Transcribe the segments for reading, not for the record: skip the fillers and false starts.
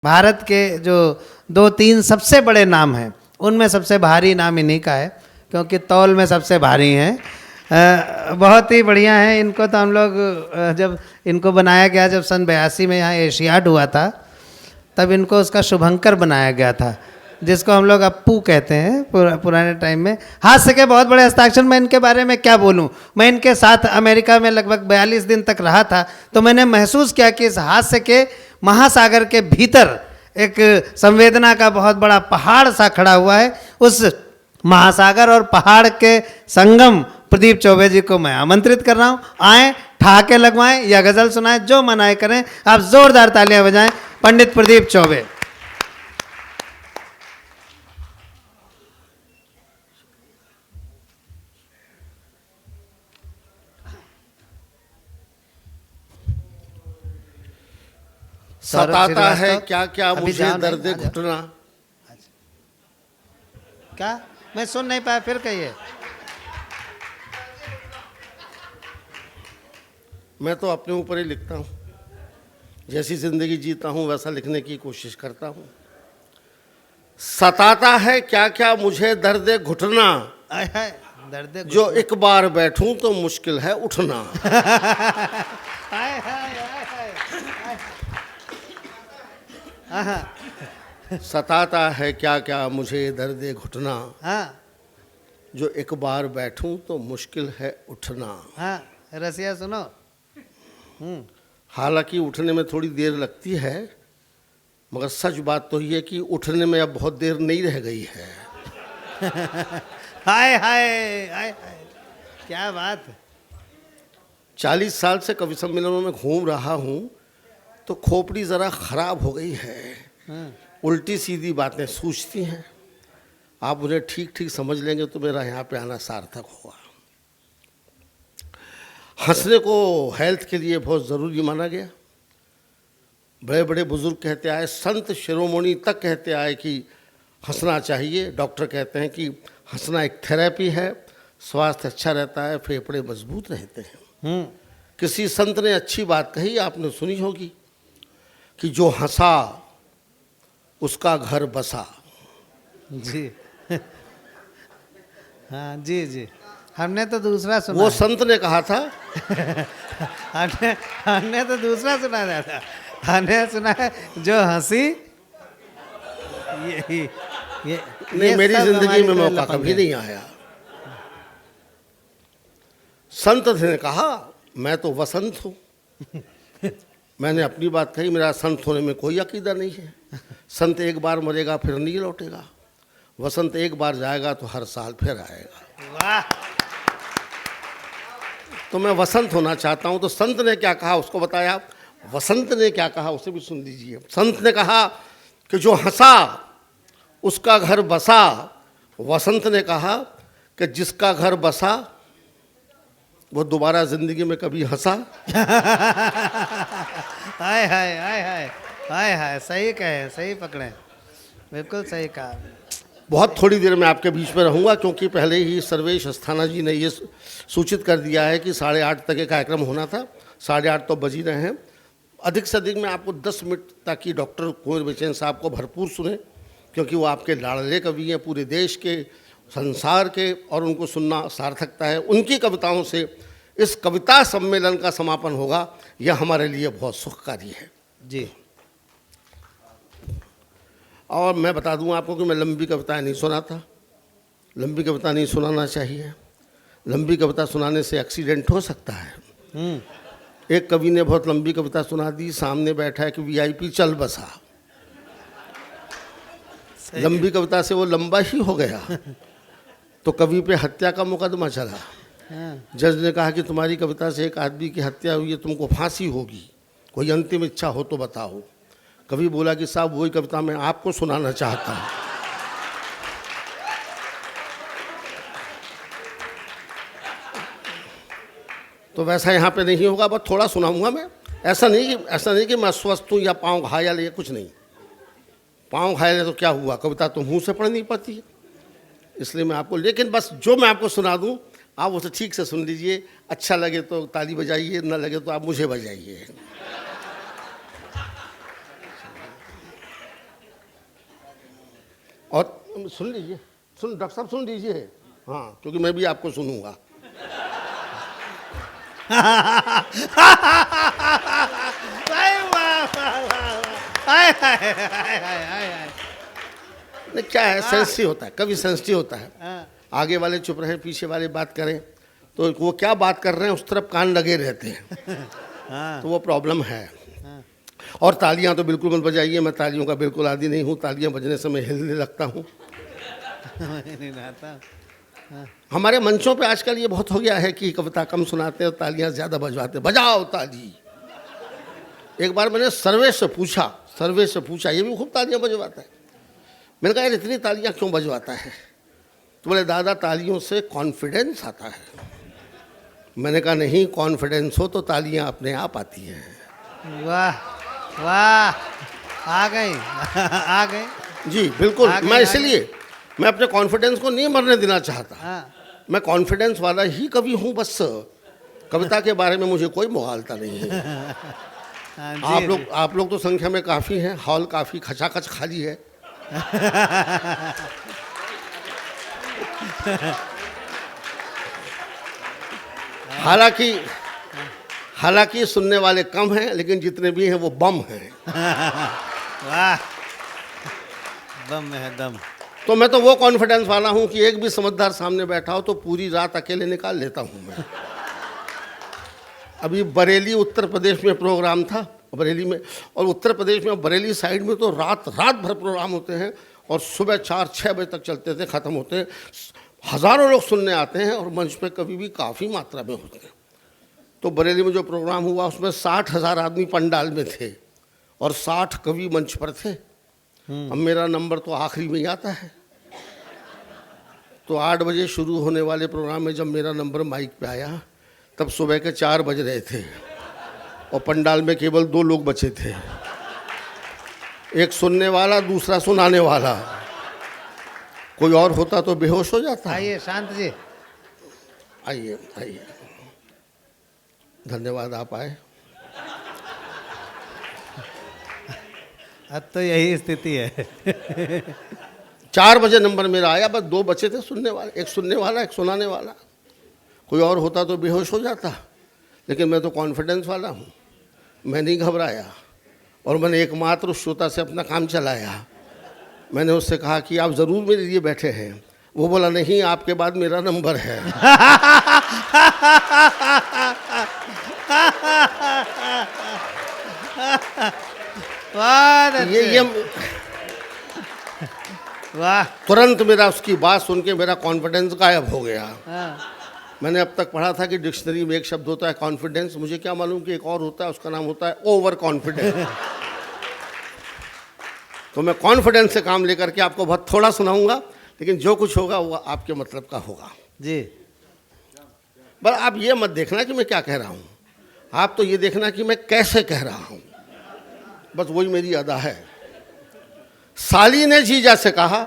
भारत के जो 2-3 सबसे बड़े नाम हैं उनमें सबसे भारी नाम इन्हीं का है, क्योंकि तौल में सबसे भारी हैं। बहुत ही बढ़िया है। इनको तो हम लोग जब इनको बनाया गया, जब सन 82 में यहाँ एशियाड हुआ था, तब इनको उसका शुभंकर बनाया गया था, जिसको हम लोग अप्पू कहते हैं पुराने टाइम में। हास्य के बहुत बड़े हस्ताक्षर। मैं इनके बारे में क्या बोलूं। मैं इनके साथ अमेरिका में लगभग 42 दिन तक रहा था, तो मैंने महसूस किया कि इस हास्य के महासागर के भीतर एक संवेदना का बहुत बड़ा पहाड़ सा खड़ा हुआ है। उस महासागर और पहाड़ के संगम प्रदीप चौबे जी को मैं आमंत्रित कर रहा हूं। आए, ठहाके लगवाएं या गजल सुनाएं, जो मनाए करें। आप जोरदार तालियां बजाएं पंडित प्रदीप चौबे। सताता है क्या क्या मुझे दर्द घुटना। क्या मैं सुन नहीं पाया, फिर कहिए। मैं तो अपने ऊपर ही लिखता हूँ, जैसी जिंदगी जीता हूँ वैसा लिखने की कोशिश करता हूँ। सताता है क्या क्या मुझे दर्द घुटना, दर्द जो एक बार बैठूं तो मुश्किल है उठना। सताता है क्या क्या मुझे दर्द घुटना, जो एक बार बैठूं तो मुश्किल है उठना। रसिया सुनो। हालांकि उठने में थोड़ी देर लगती है, मगर सच बात तो ये कि उठने में अब बहुत देर नहीं रह गई है। हाय हाय हाय, क्या बात। 40 साल से कवि सम्मेलनों में घूम रहा हूँ, तो खोपड़ी ज़रा ख़राब हो गई है। उल्टी सीधी बातें सूझती हैं। आप उन्हें ठीक ठीक समझ लेंगे तो मेरा यहाँ पे आना सार्थक होगा। हंसने को हेल्थ के लिए बहुत ज़रूरी माना गया। बड़े बड़े बुजुर्ग कहते आए, संत शिरोमणि तक कहते आए कि हंसना चाहिए। डॉक्टर कहते हैं कि हंसना एक थेरेपी है, स्वास्थ्य अच्छा रहता है, फेफड़े मजबूत रहते हैं। किसी संत ने अच्छी बात कही, आपने सुनी होगी, कि जो हंसा उसका घर बसा। जी हाँ जी जी, हमने तो दूसरा सुना। वो संत ने कहा था। हमने तो दूसरा सुना था। हमने सुना है जो हंसी ये नहीं, मेरी जिंदगी में मौका कभी नहीं आया। संत ने कहा मैं तो वसंत हूँ। मैंने अपनी बात कही, मेरा संत होने में कोई अकीदा नहीं है। संत एक बार मरेगा फिर नहीं लौटेगा, वसंत एक बार जाएगा तो हर साल फिर आएगा। वाह। तो मैं वसंत होना चाहता हूँ। तो संत ने क्या कहा उसको बताया, वसंत ने क्या कहा उसे भी सुन लीजिए। संत ने कहा कि जो हंसा उसका घर बसा। वसंत ने कहा कि जिसका घर बसा वो दोबारा जिंदगी में कभी हंसा। हाय हाय हाय हाय हाय हाय, सही कहे, सही पकड़े, बिल्कुल सही कहा। बहुत थोड़ी देर में आपके बीच में रहूँगा, क्योंकि पहले ही सर्वेश अस्थाना जी ने ये सूचित कर दिया है कि 8:30 तक ये कार्यक्रम होना था। 8:30 तो बज ही रहे हैं। अधिक से अधिक मैं आपको 10 मिनट, ताकि डॉक्टर कुंवर बेचैन साहब को भरपूर सुने, क्योंकि वो आपके लाडले कवि हैं, पूरे देश के, संसार के, और उनको सुनना सार्थकता है। उनकी कविताओं से इस कविता सम्मेलन का समापन होगा, यह हमारे लिए बहुत सुखकारी है जी। और मैं बता दूं आपको कि मैं लंबी कविताएं नहीं सुनाता। लंबी कविता नहीं सुनाना चाहिए। लंबी कविता सुनाने से एक्सीडेंट हो सकता है। एक कवि ने बहुत लंबी कविता सुना दी, सामने बैठा एक वीआईपी चल बसा। लंबी कविता से वो लंबा ही हो गया, तो कवि पे हत्या का मुकदमा चला। जज ने कहा कि तुम्हारी कविता से एक आदमी की हत्या हुई है, तुमको फांसी होगी, कोई अंतिम इच्छा हो तो बताओ। कवि बोला कि साहब वही कविता मैं आपको सुनाना चाहता हूँ। तो वैसा यहाँ पे नहीं होगा, बस थोड़ा सुनाऊंगा मैं। ऐसा नहीं कि मैं स्वस्थ हूँ या पाँव घायल है, कुछ नहीं। पाँव घायल है तो क्या हुआ, कविता तो मुंह से पढ़ नहीं पाती है, इसलिए मैं आपको, लेकिन बस जो मैं आपको सुना दूँ आप उसे ठीक से सुन लीजिए। अच्छा लगे तो ताली बजाइए, न लगे तो आप मुझे बजाइए। और सुन लीजिए, सुन डॉक्टर साहब सुन लीजिए, हाँ, क्योंकि मैं भी आपको सुनूंगा। नहीं, क्या है, सेंसिटिव होता है, कभी सेंसिटिव होता है, आगे वाले चुप रहे, पीछे वाले बात करें, तो वो क्या बात कर रहे हैं उस तरफ कान लगे रहते हैं, तो वो प्रॉब्लम है। और तालियां तो बिल्कुल मत बजाइए, मैं तालियों का बिल्कुल आदी नहीं हूँ, तालियां बजने से मैं हिलने लगता हूँ। हमारे मंचों पे आजकल ये बहुत हो गया है कि कविता कम सुनाते हैं और तालियां ज़्यादा बजवाते हैं, बजाओ ताली। एक बार मैंने सर्वे से पूछा, ये भी खूब तालियां बजवाता है। मैंने कहा यार इतनी तालियां क्यों बजवाता है? तो बोले दादा तालियों से कॉन्फिडेंस आता है। मैंने कहा नहीं, कॉन्फिडेंस हो तो तालियां अपने आप आती हैं। वाह वाह, आ गए जी बिल्कुल, मैं इसलिए मैं अपने कॉन्फिडेंस को नहीं मरने देना चाहता। मैं कॉन्फिडेंस वाला ही कवि हूँ, बस कविता के बारे में मुझे कोई मुगालता नहीं है। आप लोग तो संख्या में काफ़ी हैं, हॉल काफ़ी खचाखच खाली है। हालांकि सुनने वाले कम हैं, लेकिन जितने भी हैं वो बम हैं। वाह, बम में है दम। तो मैं तो वो कॉन्फिडेंस वाला हूं कि एक भी समझदार सामने बैठा हो तो पूरी रात अकेले निकाल लेता हूं मैं। अभी बरेली उत्तर प्रदेश में प्रोग्राम था, बरेली में, और उत्तर प्रदेश में बरेली साइड में तो रात भर प्रोग्राम होते हैं और सुबह 4-6 बजे तक चलते थे, ख़त्म होते हैं। हज़ारों लोग सुनने आते हैं और मंच पे कभी भी काफ़ी मात्रा में होते हैं। तो बरेली में जो प्रोग्राम हुआ उसमें 60,000 आदमी पंडाल में थे और 60 कवि मंच पर थे। अब मेरा नंबर तो आखिरी में ही आता है। तो 8 बजे शुरू होने वाले प्रोग्राम में जब मेरा नंबर माइक पे आया तब सुबह के 4 बज रहे थे और पंडाल में केवल 2 लोग बचे थे, एक सुनने वाला, दूसरा सुनाने वाला। कोई और होता तो बेहोश हो जाता। आइए शांत जी, आइए, धन्यवाद आप आए। अब तो यही स्थिति है। 4 बजे नंबर मेरा आया, बस 2 बचे थे सुनने वाले, एक सुनने वाला, एक सुनाने वाला। कोई और होता तो बेहोश हो जाता, लेकिन मैं तो कॉन्फिडेंस वाला हूँ, मैं नहीं घबराया और मैंने एकमात्र श्रोता से अपना काम चलाया। मैंने उससे कहा कि आप ज़रूर मेरे लिए बैठे हैं। वो बोला नहीं, आपके बाद मेरा नंबर है। वाह, तुरंत मेरा उसकी बात सुन के मेरा कॉन्फिडेंस गायब हो गया। मैंने अब तक पढ़ा था कि डिक्शनरी में एक शब्द होता है कॉन्फिडेंस, मुझे क्या मालूम कि एक और होता है, उसका नाम होता है ओवर कॉन्फिडेंस। तो मैं कॉन्फिडेंस से काम लेकर के आपको बहुत थोड़ा सुनाऊंगा, लेकिन जो कुछ होगा वो आपके मतलब का होगा जी। पर आप ये मत देखना कि मैं क्या कह रहा हूँ, आप तो ये देखना कि मैं कैसे कह रहा हूँ, बस वही मेरी अदा है। साली ने जीजा से कहा,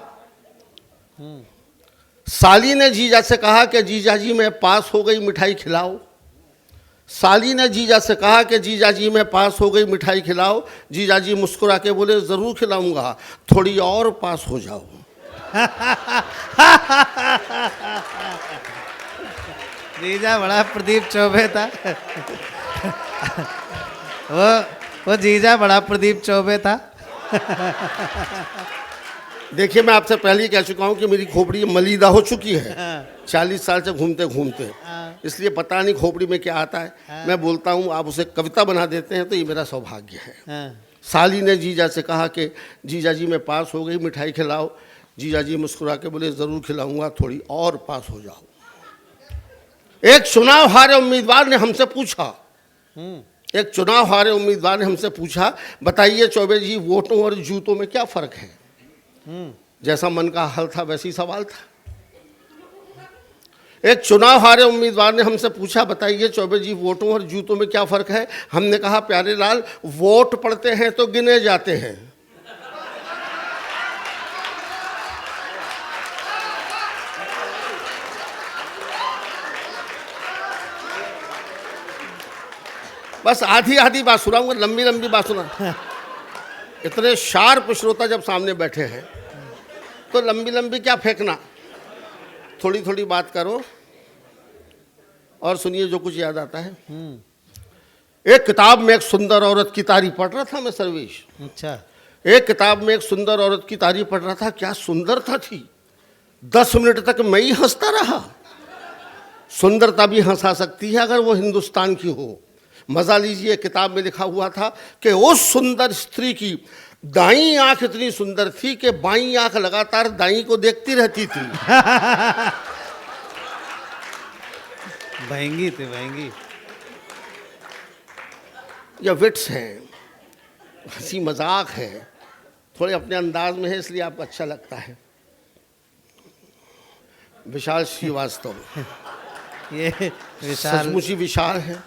साली ने जीजा से कहा कि जीजा जी मैं पास हो गई, मिठाई खिलाओ। साली ने जीजा से कहा कि जीजा जी मैं पास हो गई, मिठाई खिलाओ। जीजा जी मुस्कुरा के बोले ज़रूर खिलाऊंगा, थोड़ी और पास हो जाओ। जीजा बड़ा प्रदीप चौबे था। वो जीजा बड़ा प्रदीप चौबे था। देखिए मैं आपसे पहले ही कह चुका हूँ कि मेरी खोपड़ी मलीदा हो चुकी है 40 साल से घूमते घूमते, इसलिए पता नहीं खोपड़ी में क्या आता है। मैं बोलता हूँ, आप उसे कविता बना देते हैं तो ये मेरा सौभाग्य है। साली ने जीजा से कहा कि जीजा जी मैं पास हो गई, मिठाई खिलाओ। जीजा जी मुस्कुरा के बोले ज़रूर खिलाऊंगा, थोड़ी और पास हो जाओ। एक चुनाव हारे उम्मीदवार ने हमसे पूछा, बताइए चौबे जी वोटों और जूतों में क्या फ़र्क है? जैसा मन का हल था वैसी सवाल था। एक चुनाव हारे उम्मीदवार ने हमसे पूछा, बताइए चौबे जी वोटों और जूतों में क्या फ़र्क है? हमने कहा प्यारे लाल, वोट पड़ते हैं तो गिने जाते हैं, बस आधी बात सुनाऊंगा, लंबी बात सुना। इतने शार्प श्रोता जब सामने बैठे हैं तो लंबी लंबी क्या फेंकना, थोड़ी थोड़ी बात करो और सुनिए जो कुछ याद आता है। एक किताब में एक सुंदर औरत की तारीफ पढ़ रहा था मैं सर्वेश। अच्छा। एक किताब में एक सुंदर औरत की तारीफ पढ़ रहा था, क्या सुंदरता थी। 10 मिनट तक मैं ही हंसता रहा। सुंदरता भी हंसा सकती है अगर वो हिंदुस्तान की हो। मजा लीजिए, किताब में लिखा हुआ था कि उस सुंदर स्त्री की दाईं आंख इतनी सुंदर थी कि बाईं आंख लगातार दाईं को देखती रहती थी। बहंगी थी, बहंगी। ये विट्स हैं, हंसी मजाक है, थोड़े अपने अंदाज में है इसलिए आपको अच्छा लगता है। विशाल श्रीवास्तव ये विशाल, सचमुच ही विशाल है,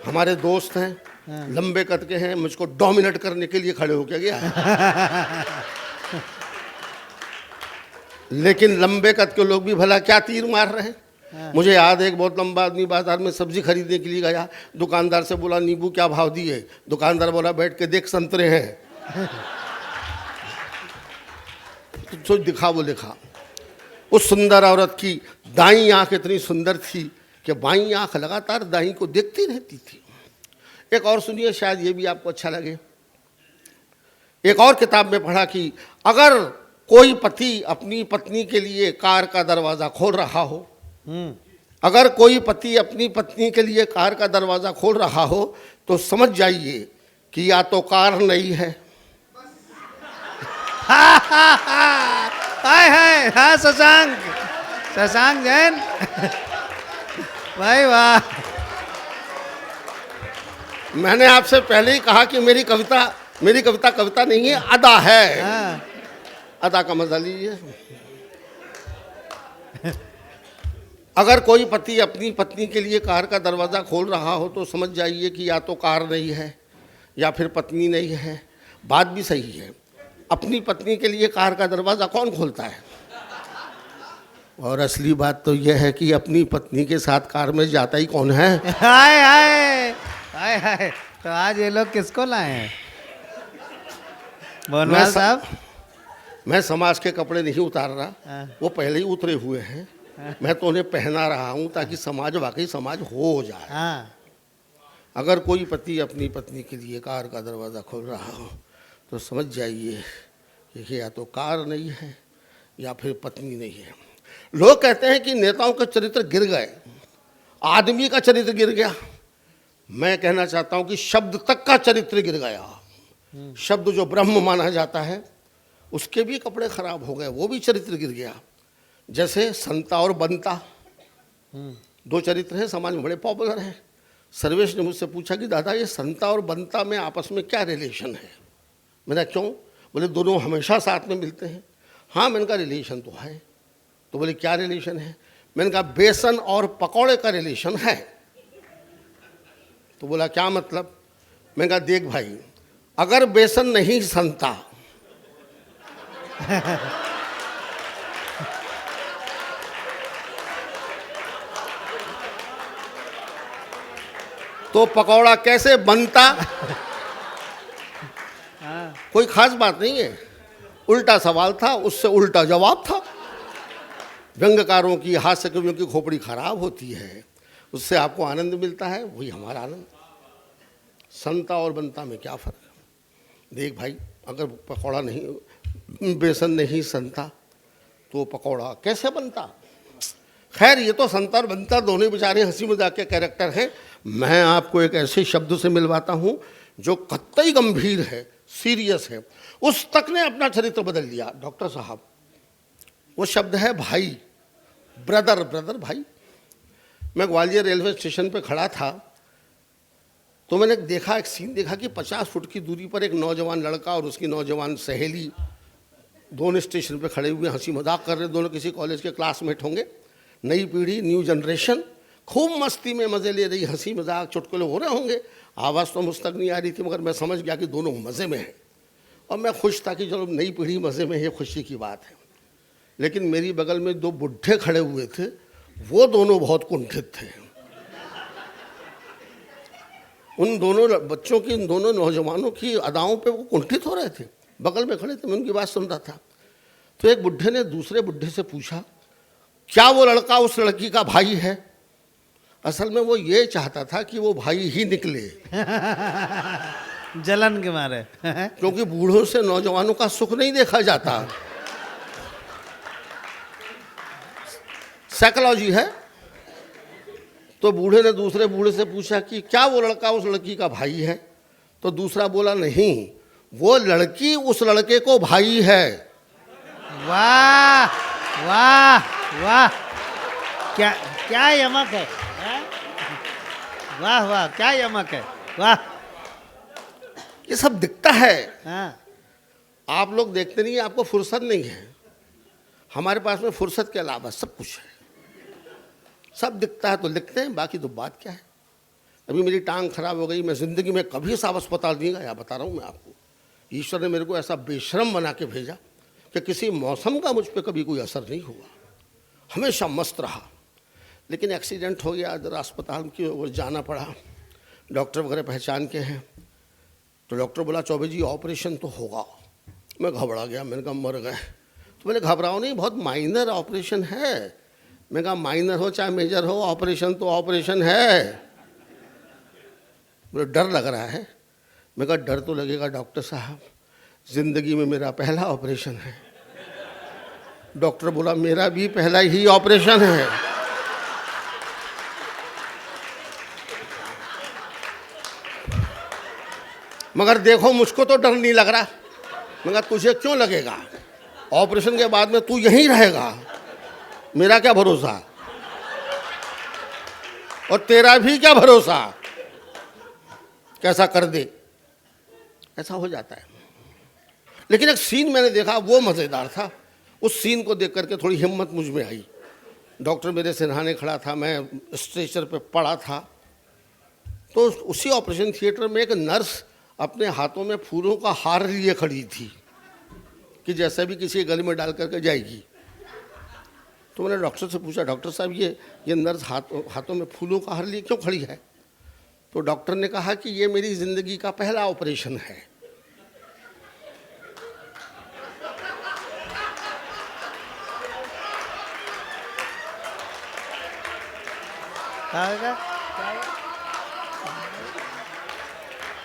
हमारे दोस्त हैं, लंबे कद के हैं, मुझको डोमिनेट करने के लिए खड़े होके गया है। लेकिन लंबे कद के लोग भी भला क्या तीर मार रहे हैं। मुझे याद है एक बहुत लंबा आदमी बाजार में सब्जी खरीदने के लिए गया, दुकानदार से बोला नींबू क्या भाव दिए, दुकानदार बोला बैठ के देख संतरे हैं। तो दिखा वो लिखा। उस सुंदर औरत की दाईं आंख इतनी सुंदर थी कि बाईं आंख लगातार दाईं को देखती रहती थी। एक और सुनिए, शायद ये भी आपको अच्छा लगे। एक और किताब में पढ़ा कि अगर कोई पति अपनी पत्नी के लिए कार का दरवाज़ा खोल रहा हो, अगर कोई पति अपनी पत्नी के लिए कार का दरवाज़ा खोल रहा हो तो समझ जाइए कि या तो कार नहीं है। हाय हाय, हाँ शशांक, शशांक जैन। भाई वाह। मैंने आपसे पहले ही कहा कि मेरी कविता कविता नहीं है, अदा है। हाँ। अदा का मजा लीजिए। अगर कोई पति अपनी पत्नी के लिए कार का दरवाज़ा खोल रहा हो तो समझ जाइए कि या तो कार नहीं है या फिर पत्नी नहीं है। बात भी सही है, अपनी पत्नी के लिए कार का दरवाज़ा कौन खोलता है। और असली बात तो यह है कि अपनी पत्नी के साथ कार में जाता ही कौन है। हाय हाय हाय हाय। तो आज ये लोग किसको लाए हैं बोनवाल साहब? मैं समाज के कपड़े नहीं उतार रहा, हाँ। वो पहले ही उतरे हुए हैं। मैं तो उन्हें पहना रहा हूँ ताकि समाज वाकई समाज हो जाए। हाँ। अगर कोई पति अपनी पत्नी के लिए कार का दरवाज़ा खोल रहा हो तो समझ जाइए कि या तो कार नहीं है या फिर पत्नी नहीं है। लोग कहते हैं कि नेताओं के चरित्र गिर गए, आदमी का चरित्र गिर गया। मैं कहना चाहता हूँ कि शब्द तक का चरित्र गिर गया। शब्द जो ब्रह्म माना जाता है उसके भी कपड़े खराब हो गए, वो भी चरित्र गिर गया। जैसे संता और बंता, दो चरित्र हैं, समाज में बड़े पॉपुलर हैं। सर्वेश ने मुझसे पूछा कि दादा ये संता और बंता में आपस में क्या रिलेशन है। मैंने क्यों? बोले दोनों हमेशा साथ में मिलते हैं। हाँ, मैंने कहा रिलेशन तो है। तो बोले क्या रिलेशन है? मैंने कहा बेसन और पकौड़े का रिलेशन है। तो बोला क्या मतलब? मैंने कहा देख भाई, अगर बेसन नहीं सनता तो पकौड़ा कैसे बनता? कोई खास बात नहीं है, उल्टा सवाल था, उससे उल्टा जवाब था। व्यंग्यकारों की, हास्य कवियों की खोपड़ी खराब होती है, उससे आपको आनंद मिलता है, वही हमारा आनंद। संता और बनता में क्या फर्क है? देख भाई, अगर पकौड़ा नहीं, बेसन नहीं सनता तो पकौड़ा कैसे बनता? खैर, ये तो संता और बनता दोनों बेचारे हंसी मजाक के कैरेक्टर हैं। मैं आपको एक ऐसे शब्द से मिलवाता हूँ जो कतई गंभीर है, सीरियस है। उस तक ने अपना चरित्र बदल दिया डॉक्टर साहब। वो शब्द है भाई, ब्रदर, ब्रदर भाई। मैं ग्वालियर रेलवे स्टेशन पे खड़ा था तो मैंने देखा, एक सीन देखा कि 50 फुट की दूरी पर एक नौजवान लड़का और उसकी नौजवान सहेली दोनों स्टेशन पे खड़े हुए हंसी मजाक कर रहे। दोनों किसी कॉलेज के क्लासमेट होंगे। नई पीढ़ी, न्यू जनरेशन, खूब मस्ती में मज़े ले रही, हंसी मजाक चुटकुले हो रहे होंगे। आवाज़ तो मुझ तक नहीं आ रही थी, मगर मैं समझ गया कि दोनों मज़े में हैं। और मैं खुश था कि चलो नई पीढ़ी मज़े में, ये खुशी की बात है। लेकिन मेरी बगल में दो बुढ़े खड़े हुए थे, वो दोनों बहुत कुंठित थे। उन दोनों बच्चों की, उन दोनों नौजवानों की अदाओं पे वो कुंठित हो रहे थे। बगल में खड़े थे, मैं उनकी बात सुन रहा था। तो एक बुढ़े ने दूसरे बुढ़े से पूछा, क्या वो लड़का उस लड़की का भाई है? असल में वो ये चाहता था कि वो भाई ही निकले, जलन के मारे। क्योंकि बूढ़ों से नौजवानों का सुख नहीं देखा जाता। साइकोलॉजी है। तो बूढ़े ने दूसरे बूढ़े से पूछा कि क्या वो लड़का उस लड़की का भाई है? तो दूसरा बोला, नहीं, वो लड़की उस लड़के को भाई है। वाह वाह वाह, क्या क्या यमक है, हैं? वाह वाह, क्या यमक है, वाह। ये सब दिखता है, हाँ, आप लोग देखते नहीं है, आपको फुर्सत नहीं है। हमारे पास में फुर्सत के अलावा सब कुछ है, सब दिखता है तो लिखते हैं, बाकी तो बात क्या है। अभी मेरी टांग खराब हो गई, मैं ज़िंदगी में कभी साहब अस्पताल नहीं गया, बता रहा हूँ मैं आपको। ईश्वर ने मेरे को ऐसा बेशरम बना के भेजा कि किसी मौसम का मुझ पर कभी कोई असर नहीं हुआ, हमेशा मस्त रहा। लेकिन एक्सीडेंट हो गया, जरा अस्पताल की ओर जाना पड़ा, डॉक्टर वगैरह पहचान के हैं। तो डॉक्टर बोला, चौबे जी ऑपरेशन तो होगा। मैं घबरा गया, मैंने कहा मर गए। तो मैंने घबराओ नहीं, बहुत माइनर ऑपरेशन है। मैं कहा माइनर हो चाहे मेजर हो, ऑपरेशन तो ऑपरेशन है। मुझे डर लग रहा है। मैं कहा डर तो लगेगा डॉक्टर साहब, ज़िंदगी में मेरा पहला ऑपरेशन है। डॉक्टर बोला, मेरा भी पहला ही ऑपरेशन है। मगर देखो मुझको तो डर नहीं लग रहा। मैं कहा तुझे क्यों लगेगा, ऑपरेशन के बाद में तू यहीं रहेगा, मेरा क्या भरोसा और तेरा भी क्या भरोसा, कैसा कर दे। ऐसा हो जाता है। लेकिन एक सीन मैंने देखा, वो मज़ेदार था। उस सीन को देख करके थोड़ी हिम्मत मुझ में आई। डॉक्टर मेरे सिरहाने खड़ा था, मैं स्ट्रेचर पे पड़ा था। तो उसी ऑपरेशन थिएटर में एक नर्स अपने हाथों में फूलों का हार लिए खड़ी थी कि जैसे भी किसी गले में डाल करके जाएगी। तो मैंने डॉक्टर से पूछा, डॉक्टर साहब ये नर्स हाथों में फूलों का हार लिए क्यों खड़ी है? तो डॉक्टर ने कहा कि ये मेरी ज़िंदगी का पहला ऑपरेशन है। क्या होगा?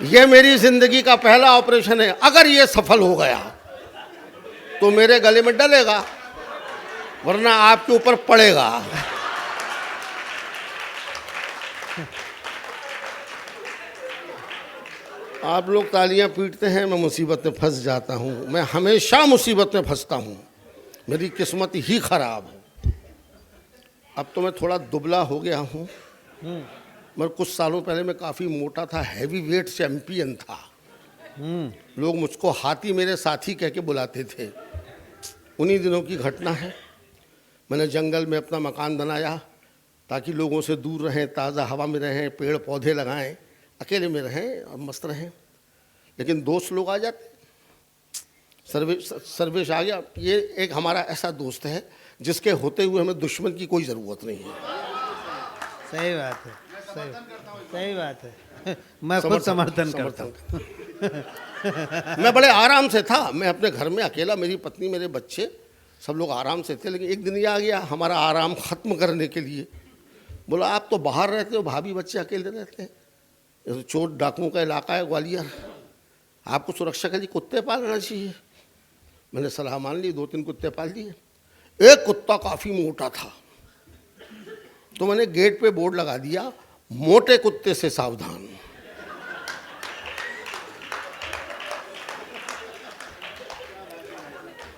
ये मेरी ज़िंदगी का पहला ऑपरेशन है। अगर ये सफल हो गया तो मेरे गले में डलेगा, वरना आपके ऊपर पड़ेगा। आप लोग तालियां पीटते हैं, मैं मुसीबत में फंस जाता हूं। मैं हमेशा मुसीबत में फंसता हूं, मेरी किस्मत ही खराब है। अब तो मैं थोड़ा दुबला हो गया हूं, मगर कुछ सालों पहले मैं काफ़ी मोटा था, हैवी वेट चैंपियन था। लोग मुझको हाथी मेरे साथी कह के बुलाते थे। उन्हीं दिनों की घटना है। मैंने जंगल में अपना मकान बनाया ताकि लोगों से दूर रहें, ताज़ा हवा में रहें, पेड़ पौधे लगाएं, अकेले में रहें और मस्त रहें। लेकिन दोस्त लोग आ जाते। सर्वेश आ गया। ये एक हमारा ऐसा दोस्त है जिसके होते हुए हमें दुश्मन की कोई ज़रूरत नहीं है। सही बात है, सही बात है। मैं खुद समर्थन करता हूँ। मैं बड़े आराम से था, मैं अपने घर में अकेला, मेरी पत्नी, मेरे बच्चे, सब लोग आराम से थे। लेकिन एक दिन ये आ गया हमारा आराम ख़त्म करने के लिए। बोला, आप तो बाहर रहते हो, भाभी बच्चे अकेले रहते हैं, चोर डाकुओं का इलाका है ग्वालियर, आपको सुरक्षा के लिए कुत्ते पालना चाहिए। मैंने सलाह मान ली, 2-3 कुत्ते पाल दिए। एक कुत्ता काफ़ी मोटा था, तो मैंने गेट पे बोर्ड लगा दिया, मोटे कुत्ते से सावधान।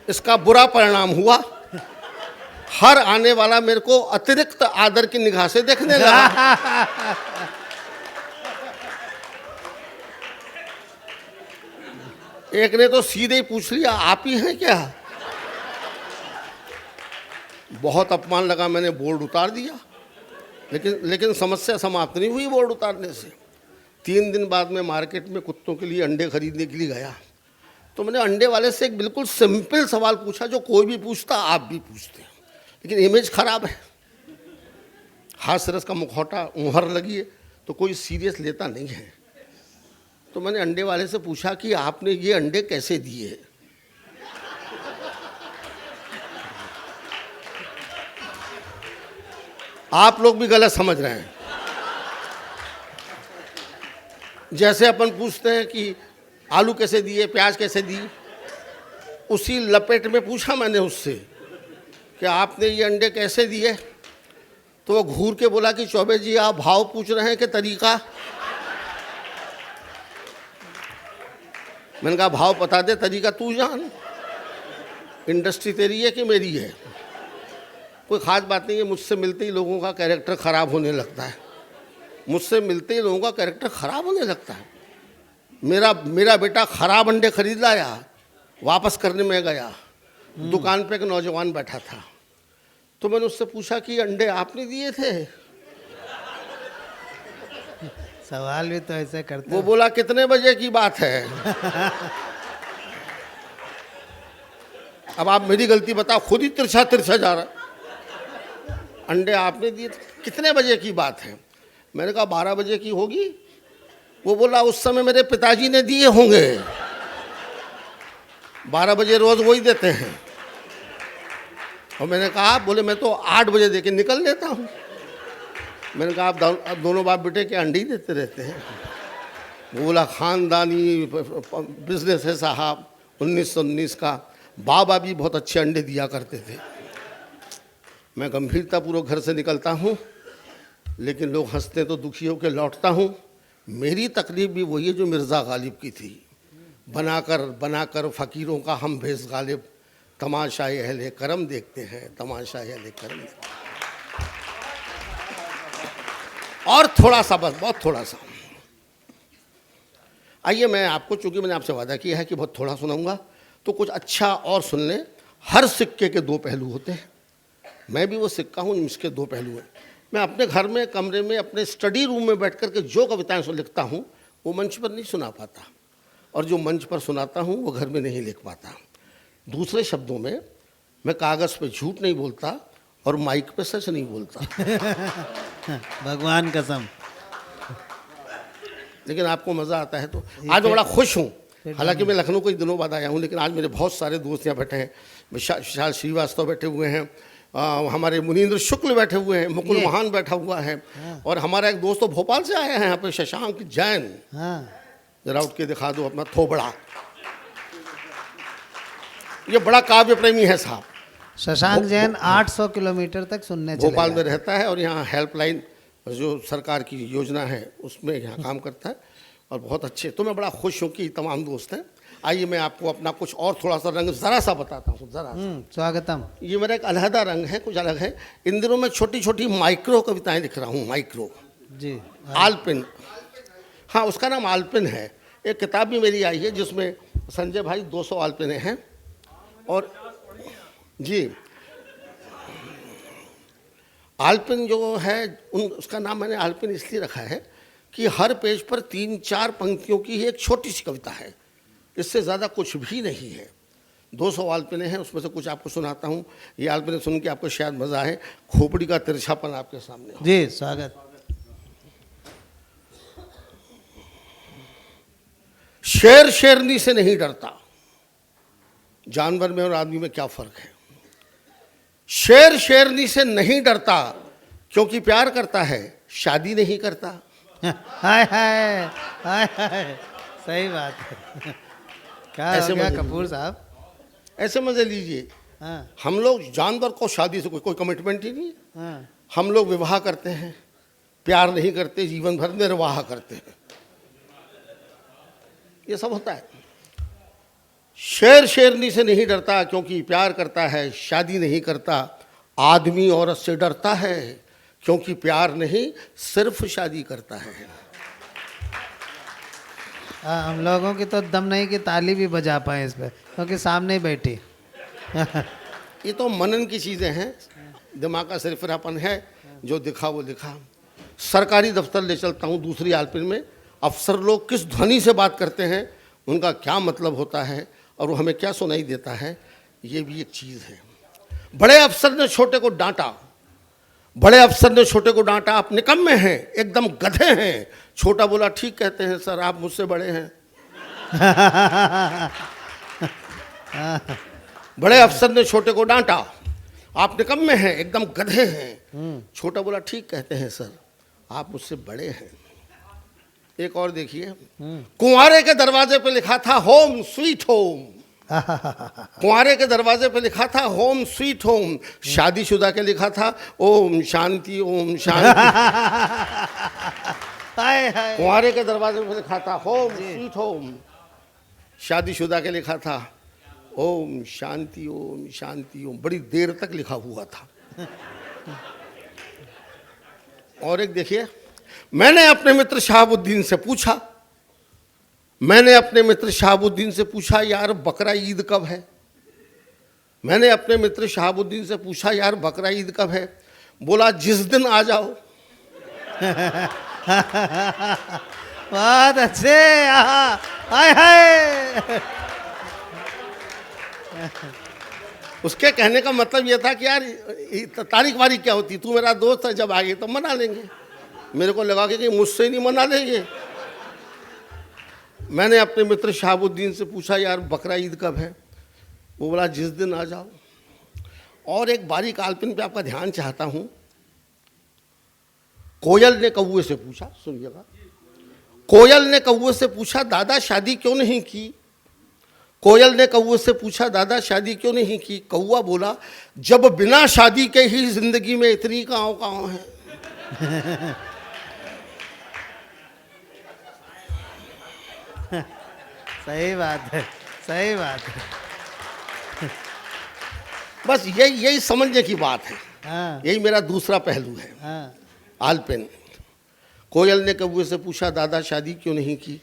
इसका बुरा परिणाम हुआ, हर आने वाला मेरे को अतिरिक्त आदर की निगाह से देखने लगा। एक ने तो सीधे ही पूछ लिया, आप ही हैं क्या? बहुत अपमान लगा, मैंने बोर्ड उतार दिया। लेकिन समस्या समाप्त नहीं हुई बोर्ड उतारने से। 3 दिन बाद में मार्केट में कुत्तों के लिए अंडे खरीदने के लिए गया। तो मैंने अंडे वाले से एक बिल्कुल सिंपल सवाल पूछा जो कोई भी पूछता, आप भी पूछते हैं, लेकिन इमेज खराब है, हास्यरस का मुखौटा, मुहर लगी है, तो कोई सीरियस लेता नहीं है। तो मैंने अंडे वाले से पूछा कि आपने ये अंडे कैसे दिए? आप लोग भी गलत समझ रहे हैं। जैसे अपन पूछते हैं कि आलू कैसे दिए, प्याज कैसे दी, उसी लपेट में पूछा मैंने उससे कि आपने ये अंडे कैसे दिए, तो वो घूर के बोला कि चौबे जी आप भाव पूछ रहे हैं कि तरीका। मैंने कहा भाव बता दे, तरीका तू जान, इंडस्ट्री तेरी है कि मेरी है। कोई ख़ास बात नहीं है, मुझसे मिलते ही लोगों का कैरेक्टर ख़राब होने लगता है, मुझसे मिलते ही लोगों का कैरेक्टर ख़राब होने लगता है। मेरा बेटा ख़राब अंडे खरीद लाया, वापस करने में गया, दुकान पे एक नौजवान बैठा था, तो मैंने उससे पूछा कि अंडे आपने दिए थे? सवाल भी तो ऐसे करते वो हो। बोला कितने बजे की बात है? अब आप मेरी गलती बताओ, खुद ही तिरछा तिरछा जा रहा। अंडे आपने दिए थे, कितने बजे की बात है? मैंने कहा 12 बजे की होगी। वो बोला उस समय मेरे पिताजी ने दिए होंगे, 12 बजे रोज वही देते हैं। और मैंने कहा, बोले मैं तो 8 बजे दे के निकल लेता हूँ। मैंने कहा आप दोनों बाप बेटे के अंडे ही देते रहते हैं। वो बोला खानदानी बिजनेस है साहब, 1919 का, बाबा भी बहुत अच्छे अंडे दिया करते थे। मैं गंभीरतापूर्वक घर से निकलता हूँ, लेकिन लोग हंसते तो दुखी होकर लौटता हूँ। मेरी तकलीफ भी वही है जो मिर्ज़ा गालिब की थी, बनाकर फ़कीरों का हम भेस गालिब, तमाशाए अहले करम देखते हैं, तमाशाए अहले करम। और थोड़ा सा, बस बहुत थोड़ा सा। आइए, मैं आपको, चूंकि मैंने आपसे वादा किया है कि बहुत थोड़ा सुनाऊंगा, तो कुछ अच्छा और सुन लें। हर सिक्के के 2 पहलू होते हैं। मैं भी वो सिक्का हूँ जिसके 2 पहलू हैं। मैं अपने घर में, कमरे में, अपने स्टडी रूम में बैठ कर के जो कविताएं लिखता हूँ वो मंच पर नहीं सुना पाता, और जो मंच पर सुनाता हूँ वो घर में नहीं लिख पाता। दूसरे शब्दों में, मैं कागज़ पे झूठ नहीं बोलता और माइक पे सच नहीं बोलता। भगवान कसम। लेकिन आपको मज़ा आता है। तो आज मैं बड़ा खुश हूँ। हालांकि मैं लखनऊ कुछ दिनों बाद आया हूँ, लेकिन आज मेरे बहुत सारे दोस्त यहाँ बैठे हैं। विशाल श्रीवास्तव बैठे हुए हैं, हमारे मुनीन्द्र शुक्ल बैठे हुए हैं, मुकुल महान बैठा हुआ है, और हमारा एक दोस्त तो भोपाल से आया है यहाँ पे, शशांक जैन। जरा उठ के दिखा दो अपना थोबड़ा। ये बड़ा काव्य प्रेमी है साहब। शशांक जैन 800 किलोमीटर तक सुनने चले भोपाल में जाते। रहता है, और यहाँ हेल्पलाइन जो सरकार की योजना है उसमें यहाँ काम करता है, और बहुत अच्छे। तो मैं बड़ा खुश हूँ कि तमाम दोस्त हैं। आइए, मैं आपको अपना कुछ और थोड़ा सा रंग ज़रा सा बताता हूँ, ज़रा सा। स्वागतम। ये मेरा एक अलहदा रंग है, कुछ अलग है। इन दिनों मैं छोटी छोटी माइक्रो कविताएं लिख रहा हूँ। माइक्रो जी। आलपिन, हाँ उसका नाम आलपिन है। एक किताब भी मेरी आई है जिसमें संजय भाई 200 आलपिने हैं। और जी, आलपिन जो है उसका नाम मैंने आलपिन इसलिए रखा है कि हर पेज पर 3-4 पंक्तियों की एक छोटी सी कविता है, इससे ज़्यादा कुछ भी नहीं है। 200 आलपिने हैं, उसमें से कुछ आपको सुनाता हूँ। ये आलपिने सुन के आपको शायद मज़ा आए। खोपड़ी का तिरछापन आपके सामने हो। जी स्वागत। शेर शेरनी से नहीं डरता, जानवर में और आदमी में क्या फ़र्क है? शेर शेरनी से नहीं डरता क्योंकि प्यार करता है, शादी नहीं करता। हाय हाय हाय हाय, सही बात है। क्या ऐसे हो गया मजे कपूर साहब? ऐसे मजे लीजिए। हाँ हम लोग जानवर को शादी से कोई कमिटमेंट ही नहीं। हाँ। हम लोग विवाह करते हैं, प्यार नहीं करते, जीवन भर निर्वाह करते हैं, ये सब होता है। शेर शेरनी से नहीं डरता क्योंकि प्यार करता है, शादी नहीं करता। आदमी औरत से डरता है क्योंकि प्यार नहीं, सिर्फ शादी करता है। हम लोगों की तो दम नहीं कि ताली भी बजा पाए इस पे, क्योंकि सामने ही बैठी। ये तो मनन की चीज़ें हैं, दिमाग का सिरफिरापन है। जो दिखा वो लिखा। सरकारी दफ्तर ले चलता हूँ दूसरी आलपिन में, अफसर लोग किस ध्वनि से बात करते हैं, उनका क्या मतलब होता है, और वो हमें क्या सुनाई देता है, ये भी एक चीज़ है। बड़े अफसर ने छोटे को डांटा, बड़े अफसर ने छोटे को डांटा, आप निकम्मे हैं, एकदम गधे हैं। छोटा बोला ठीक कहते हैं सर, आप मुझसे बड़े हैं। बड़े अफसर ने छोटे को डांटा, आप निकम्मे हैं, एकदम गधे हैं। छोटा बोला ठीक कहते हैं सर, आप मुझसे बड़े हैं। एक और देखिए, कुंवारे के दरवाजे पे लिखा था होम स्वीट होम। कुंवारे के दरवाजे पे लिखा था होम स्वीट होम, शादीशुदा के लिखा था ओम शांति ओम शांति। हाय हाय। कुंवारे के दरवाजे पे लिखा था होम स्वीट होम, शादीशुदा के लिखा था ओम शांति ओम। बड़ी देर तक लिखा हुआ था। और एक देखिए, मैंने अपने मित्र शहाबुद्दीन से पूछा, यार बकरा ईद कब है? मैंने अपने मित्र शहाबुद्दीन से पूछा यार बकरा ईद कब है? बोला जिस दिन आ जाओ। बहुत अच्छे। हाय हाय। उसके कहने का मतलब यह था कि यार तारीख वारीख क्या होती, तू मेरा दोस्त है, जब आगे तो मना लेंगे। मेरे को लगा कि मुझसे नहीं मना लेंगे। मैंने अपने मित्र शहाबुद्दीन से पूछा यार बकरा ईद कब है? वो बोला जिस दिन आ जाओ। और एक बारीक काल्पनिक पे आपका ध्यान चाहता हूं। कोयल ने कौवे से पूछा, सुनिएगा, कोयल ने कौवे से पूछा दादा शादी क्यों नहीं की? कोयल ने कौवे से पूछा दादा शादी क्यों नहीं की? कौवा बोला जब बिना शादी के ही जिंदगी में इतनी काँव है। सही बात है, सही बात है। बस यही समझने की बात है। हाँ यही मेरा दूसरा पहलू है। हाँ। आलपेन, कोयल ने कौवे से पूछा दादा शादी क्यों नहीं की?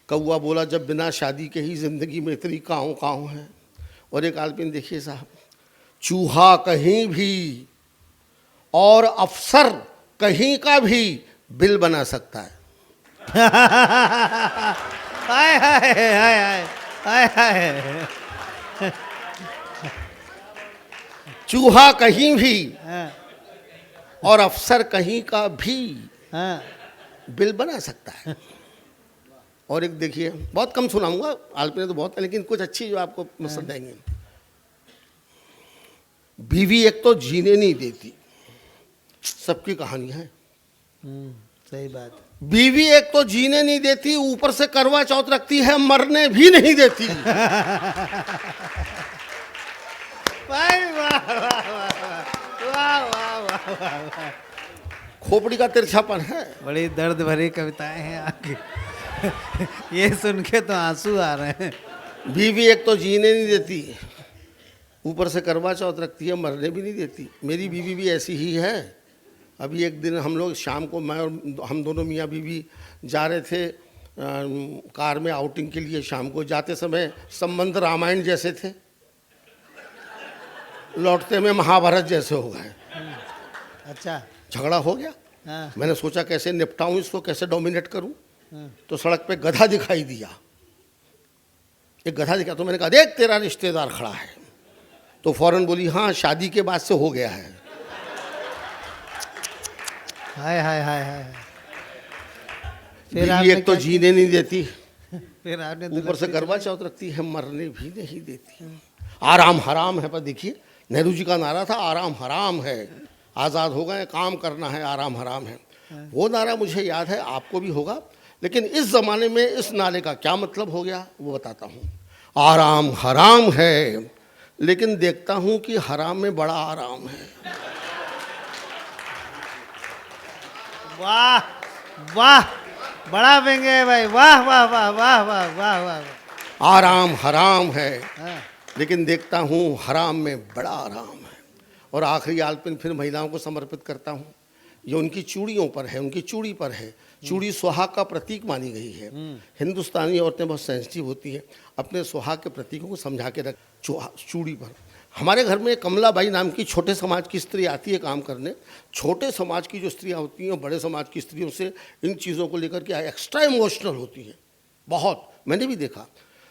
कौवा बोला जब बिना शादी के ही जिंदगी में इतनी काँव है। और एक आलपेन देखिए साहब, चूहा कहीं भी और अफसर कहीं का भी बिल बना सकता है। हाय हाय हाय हाय हाय। चूहा कहीं भी हाँ और अफसर कहीं का भी हाँ। बिल बना सकता है। और एक देखिए, बहुत कम सुनाऊंगा, आलपने तो बहुत है, लेकिन कुछ अच्छी जो आपको पसंद आएंगे। बीवी एक तो जीने नहीं देती, सबकी कहानी है। सही बात। बीवी एक तो जीने नहीं देती, ऊपर से करवा चौथ रखती है, मरने भी नहीं देती। वाह वाह वाह वाह वाह वाह वाह। खोपड़ी का तिरछापन है। बड़ी दर्द भरी कविताएं हैं आपकी। ये सुन के तो आंसू आ रहे हैं। बीवी एक तो जीने नहीं देती, ऊपर से करवा चौथ रखती है, मरने भी नहीं देती। मेरी बीवी भी ऐसी ही है। अभी एक दिन हम लोग शाम को, मैं और हम दोनों मियाँ बीवी जा रहे थे कार में आउटिंग के लिए। शाम को जाते समय संबंध रामायण जैसे थे, लौटते में महाभारत जैसे हो गए। अच्छा। झगड़ा हो गया। हाँ मैंने सोचा कैसे निपटाऊं इसको, कैसे डोमिनेट करूं। तो सड़क पे गधा दिखाई दिया, एक गधा दिखा। तो मैंने कहा देख तेरा रिश्तेदार खड़ा है। तो फौरन बोली हाँ शादी के बाद से हो गया है। हाय हाय हाय हाय। बीवी एक तो जीने नहीं देती, फिर आपने ऊपर से करवा चौथ रखती है, मरने भी नहीं देती। आराम हराम है। पर देखिए नेहरू जी का नारा था आराम हराम है, आज़ाद हो गए, काम करना है, आराम हराम है। वो नारा मुझे याद है, आपको भी होगा। लेकिन इस ज़माने में इस नारे का क्या मतलब हो गया वो बताता हूँ। आराम हराम है, लेकिन देखता हूँ कि हराम में बड़ा आराम है। वाह वाह, बड़ा व्यंग्य है भाई। वाह वाह वाह वाह वाह वाह वाह। आराम हराम है, हाँ। लेकिन देखता हूँ हराम में बड़ा आराम है। और आखिरी आलपिन फिर महिलाओं को समर्पित करता हूँ। ये उनकी चूड़ियों पर है, उनकी चूड़ी पर है। चूड़ी सुहाग का प्रतीक मानी गई है। हिंदुस्तानी औरतें बहुत सेंसिटिव होती हैं, अपने सुहाग के प्रतीकों को समझा के रख चूड़ी पर। हमारे घर में कमलाबाई नाम की छोटे समाज की स्त्री आती है काम करने। छोटे समाज की जो स्त्रियाँ होती हैं बड़े समाज की स्त्रियों से इन चीज़ों को लेकर के एक्स्ट्रा इमोशनल होती हैं बहुत, मैंने भी देखा।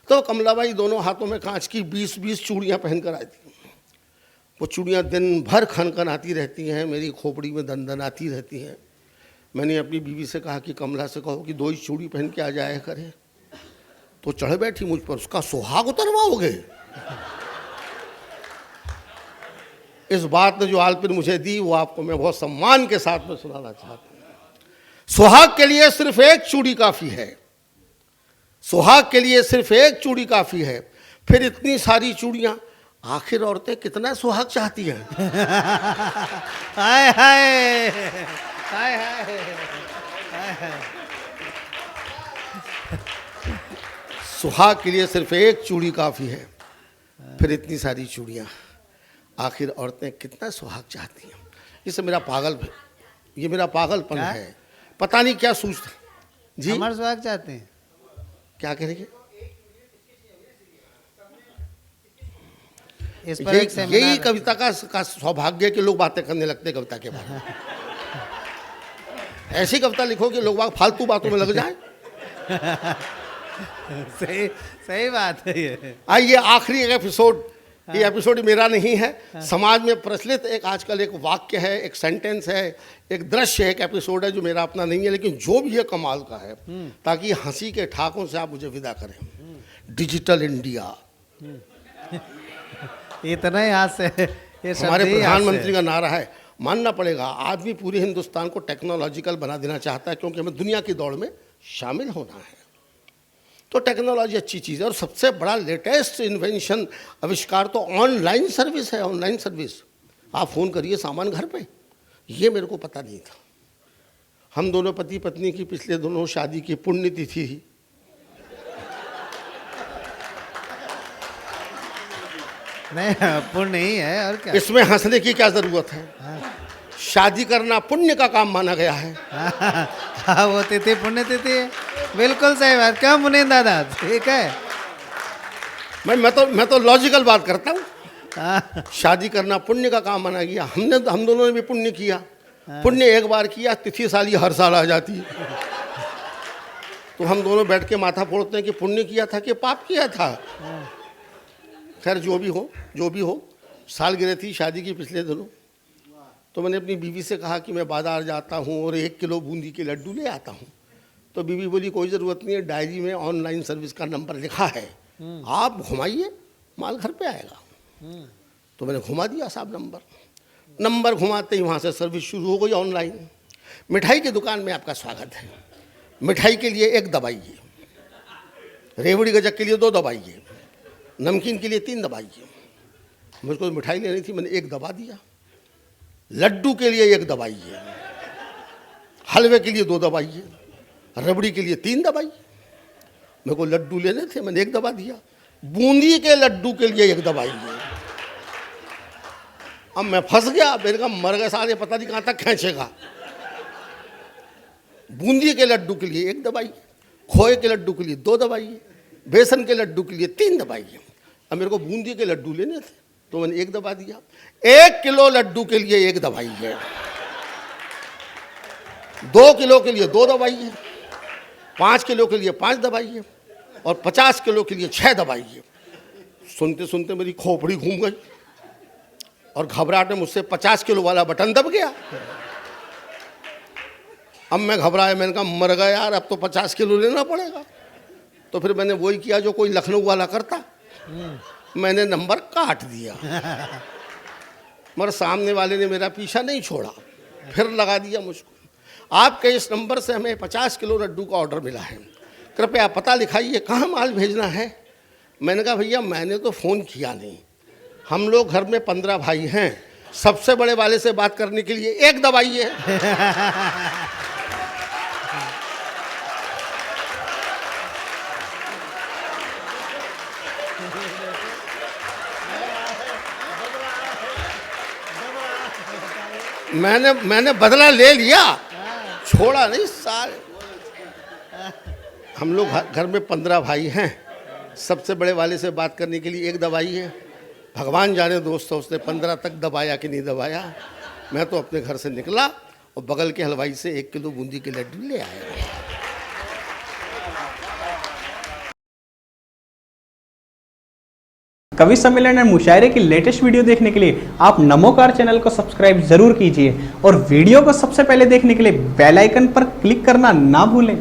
तो कमलाबाई दोनों हाथों में कांच की 20-20 चूड़ियाँ पहन कर आई थी। वो चूड़ियाँ दिन भर खन आती रहती हैं, मेरी खोपड़ी में दन आती रहती हैं। मैंने अपनी बीवी से कहा कि कमला से कहो कि 2 ही चूड़ी पहन के आ जाया करे। तो चढ़ बैठी मुझ पर, उसका सुहाग उतरवाओगे? इस बात ने जो आलपिन मुझे दी वो आपको मैं बहुत सम्मान के साथ में सुनाना चाहता हूं। सुहाग के लिए सिर्फ एक चूड़ी काफी है, सुहाग के लिए सिर्फ एक चूड़ी काफी है, फिर इतनी सारी चूड़ियां, आखिर औरतें कितना सुहाग चाहती हैं। हाय हाय हाय हाय। सुहाग के लिए सिर्फ एक चूड़ी काफी है, फिर इतनी सारी चूड़ियां, आखिर औरतें कितना सुहाग चाहती हैं। इससे मेरा ये मेरा पागलपन है, पता नहीं क्या सोचता जी। हमारा सुहाग चाहते हैं, क्या करेंगे? इस पर एक सेमिनार यही कविता का सौभाग्य है कि लोग बातें करने लगते हैं कविता के बारे में। ऐसी कविता लिखो कि लोग फालतू बातों में लग जाए। सही बात है ये। आइए आखिरी एक एपिसोड, ये एपिसोड मेरा नहीं है, समाज में प्रचलित एक आजकल एक वाक्य है, एक सेंटेंस है, एक दृश्य है, एक एपिसोड है जो मेरा अपना नहीं है, लेकिन जो भी है कमाल का है, ताकि हंसी के ठाकों से आप मुझे विदा करें। डिजिटल इंडिया, इतना यहाँ से ये शब्द हमारे ही यहाँ प्रधानमंत्री से। का नारा है। मानना पड़ेगा, आदमी पूरे हिंदुस्तान को टेक्नोलॉजिकल बना देना चाहता है, क्योंकि हमें दुनिया की दौड़ में शामिल होना है। तो टेक्नोलॉजी अच्छी चीज़ है, और सबसे बड़ा लेटेस्ट इन्वेंशन, आविष्कार तो ऑनलाइन सर्विस है। ऑनलाइन सर्विस, आप फ़ोन करिए सामान घर पे, ये मेरे को पता नहीं था। हम दोनों पति पत्नी की पिछले दोनों शादी की पुण्यतिथि थी। नहीं पुण्य नहीं है, और क्या। इसमें हंसने की क्या ज़रूरत है? शादी करना पुण्य का काम माना गया है। हाँ वो तिथि पुण्य तिथि है, बिल्कुल सही बात। क्या मुनीन दादा, ठीक है। मैं तो लॉजिकल बात करता हूँ। हाँ, शादी करना पुण्य का काम माना गया। हम दोनों ने भी पुण्य किया। पुण्य एक बार किया, तिथि साली हर साल आ जाती है। तो हम दोनों बैठ के माथा फोड़ते हैं कि पुण्य किया था कि पाप किया था। खैर जो भी हो, सालगिरह थी शादी की पिछले दिनों। तो मैंने अपनी बीवी से कहा कि मैं बाजार जाता हूँ और 1 किलो बूंदी के लड्डू ले आता हूँ। तो बीवी बोली कोई ज़रूरत नहीं है, डायरी में ऑनलाइन सर्विस का नंबर लिखा है, आप घुमाइए, माल घर पे आएगा। तो मैंने घुमा दिया साहब नंबर घुमाते ही वहाँ से सर्विस शुरू हो गई ऑनलाइन। मिठाई की दुकान में आपका स्वागत है, मिठाई के लिए 1 दबाइए, रेवड़ी गजक के लिए 2 दबाइए, नमकीन के लिए 3 दबाइए। मुझको मिठाई लेनी थी, मैंने 1 दबा दिया। लड्डू के लिए 1 दबाइए, हलवे के लिए 2 दबाइए, रबड़ी के लिए 3 दबाइए। मेरे को लड्डू लेने थे, मैंने 1 दबा दिया। बूंदी के लड्डू के लिए 1 दबाइए। अब मैं फंस गया, मेरे का मर गए सारे, पता नहीं कहाँ तक खींचेगा। बूंदी के लड्डू के लिए 1 दबाइए, खोए के लड्डू के लिए 2 दबाइए, बेसन के लड्डू के लिए 3 दबाइए। अब मेरे को बूंदी के लड्डू लेने थे, तो मैंने 1 दबा दिया। 1 किलो लड्डू के लिए 1 दबाइए, 2 किलो के लिए 2 दबाइए, 5 किलो के लिए 5 दबाइए, और 50 किलो के लिए 6 दबाइए। सुनते सुनते मेरी खोपड़ी घूम गई और घबराहट में मुझसे 50 किलो वाला बटन दब गया। अब मैं घबराया, मैंने कहा मर गया यार, अब तो 50 किलो लेना पड़ेगा। तो फिर मैंने वही किया जो कोई लखनऊ वाला करता, मैंने नंबर काट दिया। मगर सामने वाले ने मेरा पीछा नहीं छोड़ा, फिर लगा दिया मुझको। आपके इस नंबर से हमें 50 किलो लड्डू का ऑर्डर मिला है, कृपया पता लिखाइए कहाँ माल भेजना है। मैंने कहा भैया मैंने तो फ़ोन किया नहीं, हम लोग घर में 15 भाई हैं, सबसे बड़े वाले से बात करने के लिए 1 दबाइए। मैंने बदला ले लिया, छोड़ा नहीं सारे। हम लोग घर में 15 भाई हैं, सबसे बड़े वाले से बात करने के लिए 1 दबाई है। भगवान जाने दोस्तों उसने 15 तक दबाया कि नहीं दबाया। मैं तो अपने घर से निकला और बगल के हलवाई से 1 किलो बूंदी के लड्डू ले आया। कवि सम्मेलन और मुशायरे की लेटेस्ट वीडियो देखने के लिए आप नमोकार चैनल को सब्सक्राइब जरूर कीजिए और वीडियो को सबसे पहले देखने के लिए बेल आइकन पर क्लिक करना ना भूलें।